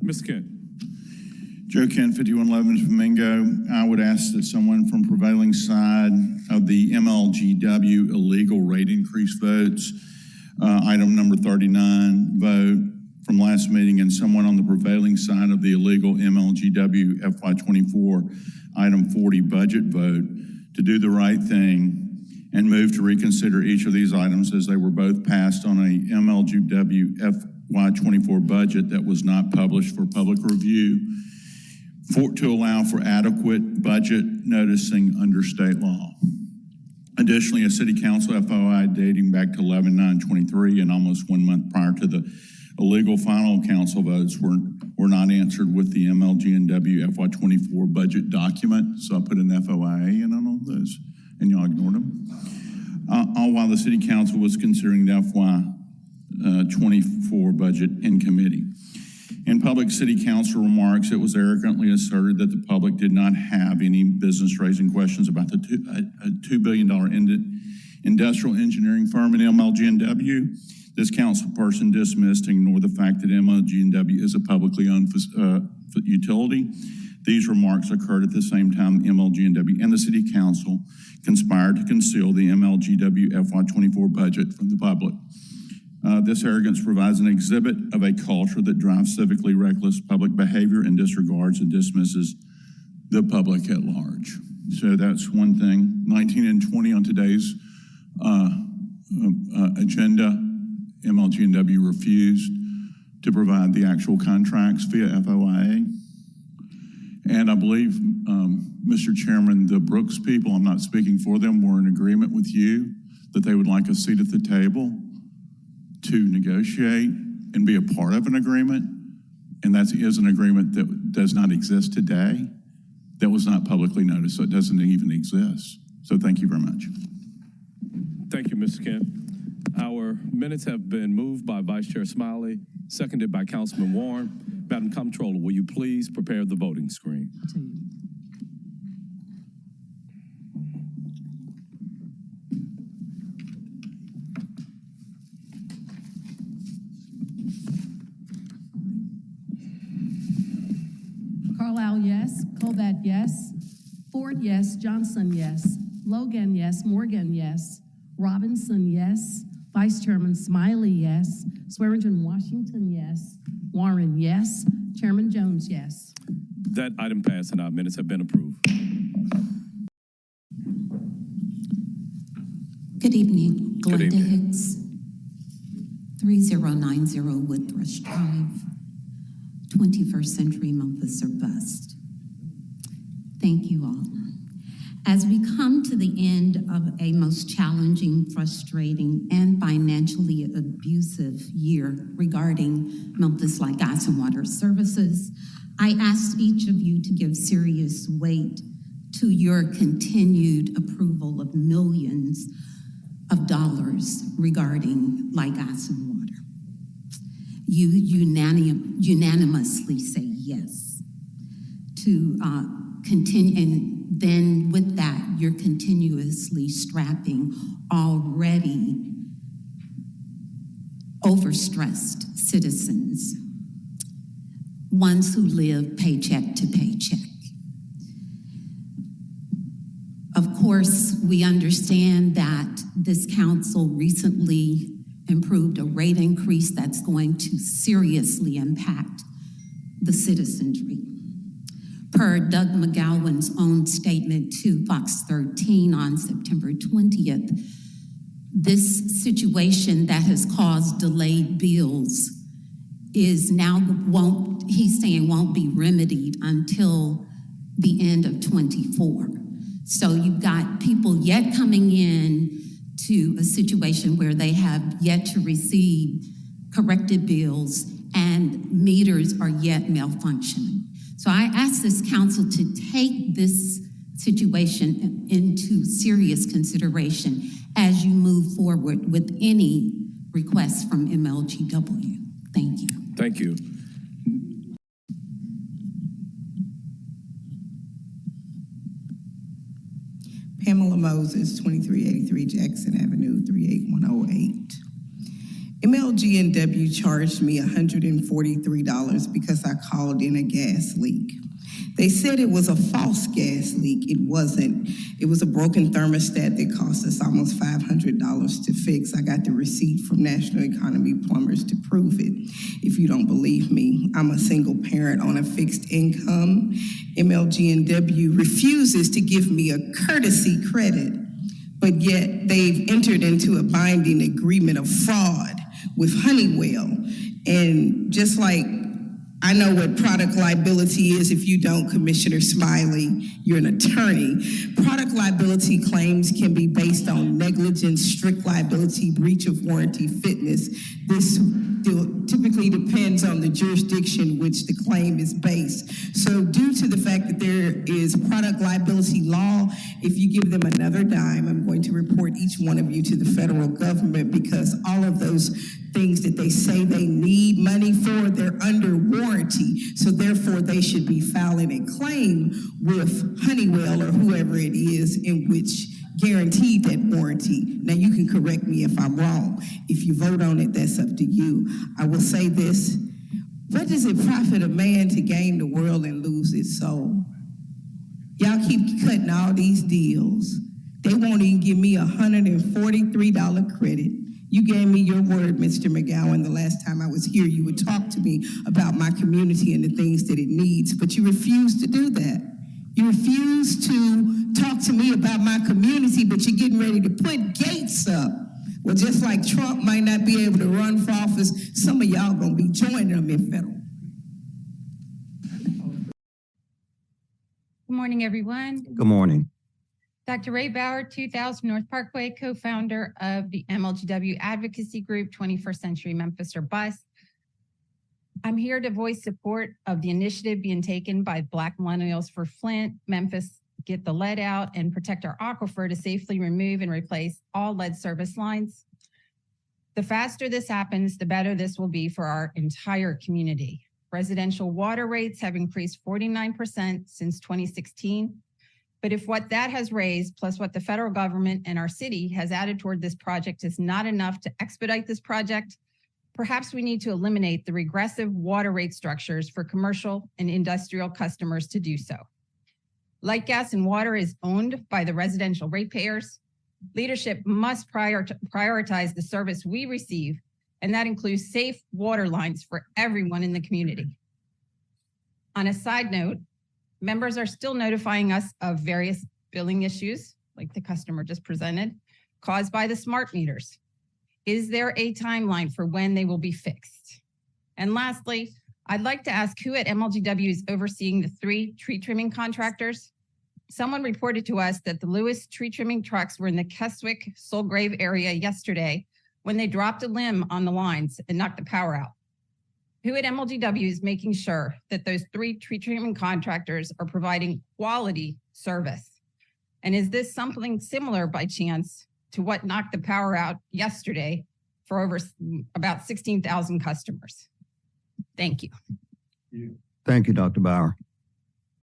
Mr. Kent. Joe Kent, 5111 Flamingo. I would ask that someone from prevailing side of the MLGW illegal rate increase votes, item number 39, vote from last meeting, and someone on the prevailing side of the illegal MLGW FY24 item 40 budget vote to do the right thing and move to reconsider each of these items as they were both passed on a MLGW FY24 budget that was not published for public review to allow for adequate budget noticing under state law. Additionally, a City Council FOI dating back to 11/9/23 and almost 1 month prior to the illegal final council votes were not answered with the MLGW FY24 budget document. So I put an FOIA in on all those, and y'all ignored them. All while the City Council was considering the FY24 budget in committee. In public City Council remarks, it was arrogantly asserted that the public did not have any business raising questions about the $2 billion industrial engineering firm in MLGW. This council person dismissed and ignored the fact that MLGW is a publicly owned utility. These remarks occurred at the same time MLGW and the City Council conspired to conceal the MLGW FY24 budget from the public. This arrogance provides an exhibit of a culture that drives civically reckless public behavior and disregards and dismisses the public at large. So that's one thing. 19 and 20 on today's agenda. MLGW refused to provide the actual contracts via FOIA. And I believe, Mr. Chairman, the Brooks people, I'm not speaking for them, were in agreement with you that they would like a seat at the table to negotiate and be a part of an agreement. And that is an agreement that does not exist today, that was not publicly noticed, so it doesn't even exist. So thank you very much. Thank you, Mr. Kent. Our minutes have been moved by Vice Chair Smiley, seconded by Councilman Warren. Madam Comptroller, will you please prepare the voting screen? Carlisle, yes. Colbat, yes. Ford, yes. Johnson, yes. Logan, yes. Morgan, yes. Robinson, yes. Vice Chairman Smiley, yes. Swearingen Washington, yes. Warren, yes. Chairman Jones, yes. That item passed and our minutes have been approved. Good evening. Good Glenda evening. Hicks, 3090 Woodthrush Drive, 21st Century Memphis or Bust. Thank you all. As we come to the end of a most challenging, frustrating, and financially abusive year regarding Memphis Light, Gas, and Water Services, I ask each of you to give serious weight to your continued approval of millions of dollars regarding light, gas, and water. You unanimously say yes to continue, and then with that, you're continuously strapping already overstressed citizens, ones who live paycheck to paycheck. Of course, we understand that this council recently approved a rate increase that's going to seriously impact the citizenry. Per Doug McGowan's own statement to Fox 13 on September 20th, this situation that has caused delayed bills is now he's saying won't be remedied until the end of 24. So you've got people yet coming in to a situation where they have yet to receive corrected bills and meters are yet malfunctioning. So I ask this council to take this situation into serious consideration as you move forward with any requests from MLGW. Thank you. Thank you. Pamela Moses, 2383 Jackson Avenue, 38108. MLGW charged me $143 because I called in a gas leak. They said it was a false gas leak. It wasn't. It was a broken thermostat that cost us almost $500 to fix. I got the receipt from National Economy Plumbers to prove it. If you don't believe me, I'm a single parent on a fixed income. MLGW refuses to give me a courtesy credit, but yet they've entered into a binding agreement of fraud with Honeywell. And just like I know what product liability is. If you don't, Commissioner Smiley, you're an attorney. Product liability claims can be based on negligence, strict liability, breach of warranty, fitness. This typically depends on the jurisdiction which the claim is based. So due to the fact that there is product liability law, if you give them another dime, I'm going to report each one of you to the federal government, because all of those things that they say they need money for, they're under warranty. So therefore, they should be filing a claim with Honeywell or whoever it is in which guaranteed that warranty. Now, you can correct me if I'm wrong. If you vote on it, that's up to you. I will say this: what does it profit a man to gain the world and lose his soul? Y'all keep cutting all these deals. They won't even give me $143 credit. You gave me your word, Mr. McGowan, the last time I was here. You would talk to me about my community and the things that it needs, but you refuse to do that. You refuse to talk to me about my community, but you're getting ready to put gates up. Well, just like Trump might not be able to run for office, some of y'all gonna be joining him in federal. Good morning, everyone. Good morning. Dr. Ray Bauer, 2000 North Parkway, co-founder of the MLGW advocacy group, 21st Century Memphis or Bust. I'm here to voice support of the initiative being taken by Black Millennials for Flint, Memphis, Get the Lead Out, and Protect Our Aquifer to safely remove and replace all lead service lines. The faster this happens, the better this will be for our entire community. Residential water rates have increased 49% since 2016. But if what that has raised, plus what the federal government and our city has added toward this project is not enough to expedite this project, perhaps we need to eliminate the regressive water rate structures for commercial and industrial customers to do so. Light, gas, and water is owned by the residential ratepayers. Leadership must prioritize the service we receive, and that includes safe water lines for everyone in the community. On a side note, members are still notifying us of various billing issues, like the customer just presented, caused by the smart meters. Is there a timeline for when they will be fixed? And lastly, I'd like to ask who at MLGW is overseeing the 3 tree trimming contractors. Someone reported to us that the Lewis tree trimming trucks were in the Keswick Soulgrave area yesterday when they dropped a limb on the lines and knocked the power out. Who at MLGW is making sure that those 3 tree trimming contractors are providing quality service? And is this something similar by chance to what knocked the power out yesterday for over about 16,000 customers? Thank you. Thank you, Dr. Bauer.